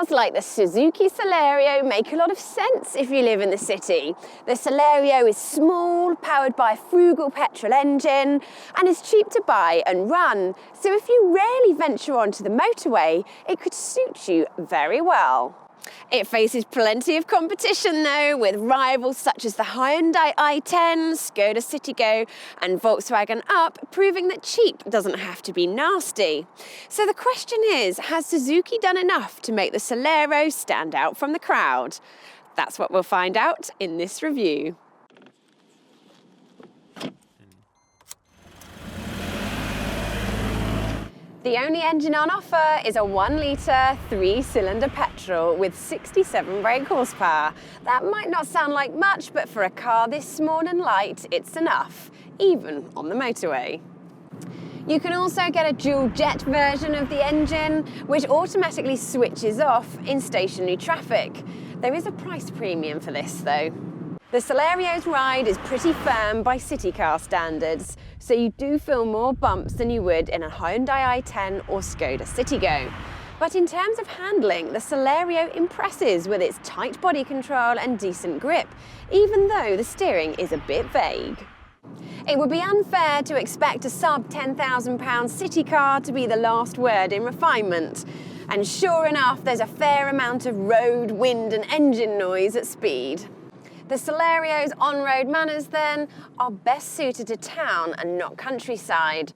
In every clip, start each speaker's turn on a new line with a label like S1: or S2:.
S1: Cars like the Suzuki Celerio make a lot of sense if you live in the city. The Celerio is small, powered by a frugal petrol engine, and is cheap to buy and run. So if you rarely venture onto the motorway, it could suit you very well. It faces plenty of competition though, with rivals such as the Hyundai i10, Skoda Citigo and Volkswagen Up, proving that cheap doesn't have to be nasty. So the question is, has Suzuki done enough to make the Celerio stand out from the crowd? That's what we'll find out in this review. The only engine on offer is a 1-litre, 3-cylinder petrol with 67 brake horsepower. That might not sound like much, but for a car this small and light, it's enough, even on the motorway. You can also get a dual jet version of the engine, which automatically switches off in stationary traffic. There is a price premium for this though. The Celerio's ride is pretty firm by city car standards, so you do feel more bumps than you would in a Hyundai i10 or Skoda Citigo. But in terms of handling, the Celerio impresses with its tight body control and decent grip, even though the steering is a bit vague. It would be unfair to expect a sub £10,000 city car to be the last word in refinement. And sure enough, there's a fair amount of road, wind and engine noise at speed. The Celerio's on-road manners, then, are best suited to town and not countryside.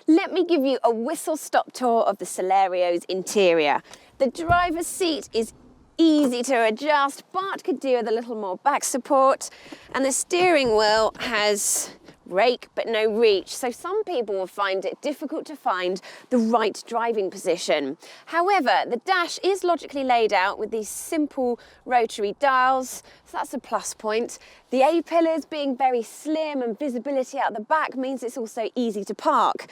S1: Let me give you a whistle-stop tour of the Celerio's interior. The driver's seat is easy to adjust, but could do with a little more back support. And the steering wheel has rake but no reach, so some people will find it difficult to find the right driving position. However, the dash is logically laid out with these simple rotary dials, so that's a plus point. The A-pillars being very slim and visibility out the back means it's also easy to park.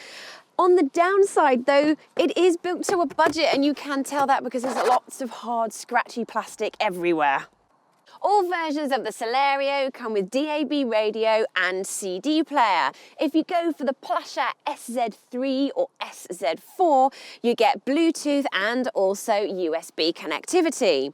S1: On the downside though, it is built to a budget, and you can tell that because there's lots of hard, scratchy plastic everywhere. All versions of the Celerio come with DAB radio and CD player. If you go for the plusher SZ3 or SZ4, you get Bluetooth and also USB connectivity.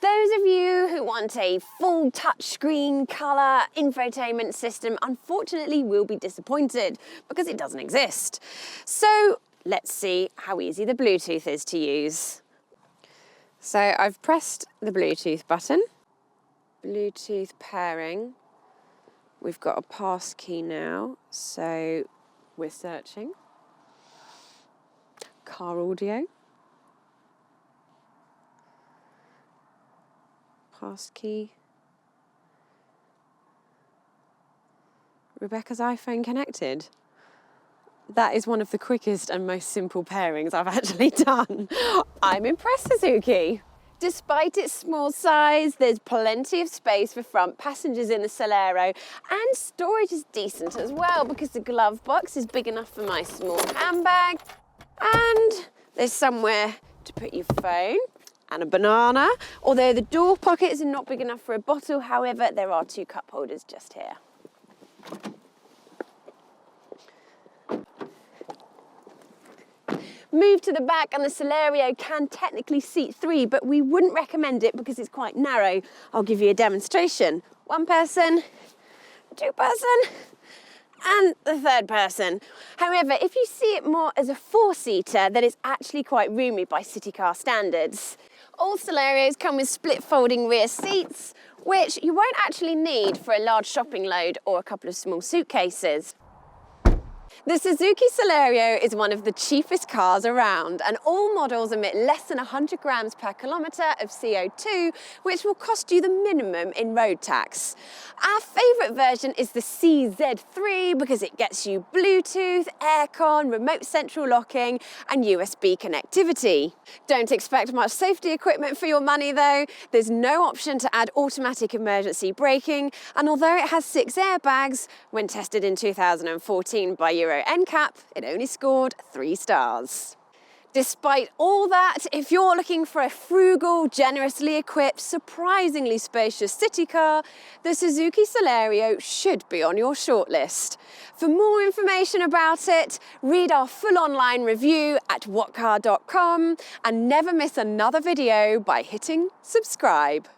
S1: Those of you who want a full touchscreen colour infotainment system unfortunately will be disappointed because it doesn't exist. So let's see how easy the Bluetooth is to use. So I've pressed the Bluetooth button. Bluetooth pairing. We've got a pass key now, so we're searching. Car audio. Pass key. Rebecca's iPhone connected. That is one of the quickest and most simple pairings I've actually done. I'm impressed, Suzuki. Despite its small size, there's plenty of space for front passengers in the Celerio, and storage is decent as well because the glove box is big enough for my small handbag, and there's somewhere to put your phone and a banana, although the door pockets are not big enough for a bottle. However, there are 2 cup holders just here. Move to the back and the Celerio can technically seat 3, but we wouldn't recommend it because it's quite narrow. I'll give you a demonstration. 1 person, 2 person, and the 3rd person. However, if you see it more as a 4-seater, then it's actually quite roomy by city car standards. All Celerios come with split folding rear seats, which you won't actually need for a large shopping load or a couple of small suitcases. The Suzuki Celerio is one of the cheapest cars around, and all models emit less than 100 grams per kilometre of CO2, which will cost you the minimum in road tax. Our favourite version is the CZ3 because it gets you Bluetooth, aircon, remote central locking and USB connectivity. Don't expect much safety equipment for your money though. There's no option to add automatic emergency braking, and although it has 6 airbags, when tested in 2014 by Euro NCAP, it only scored 3 stars. Despite all that, if you're looking for a frugal, generously equipped, surprisingly spacious city car, the Suzuki Celerio should be on your shortlist. For more information about it, read our full online review at whatcar.com and never miss another video by hitting subscribe.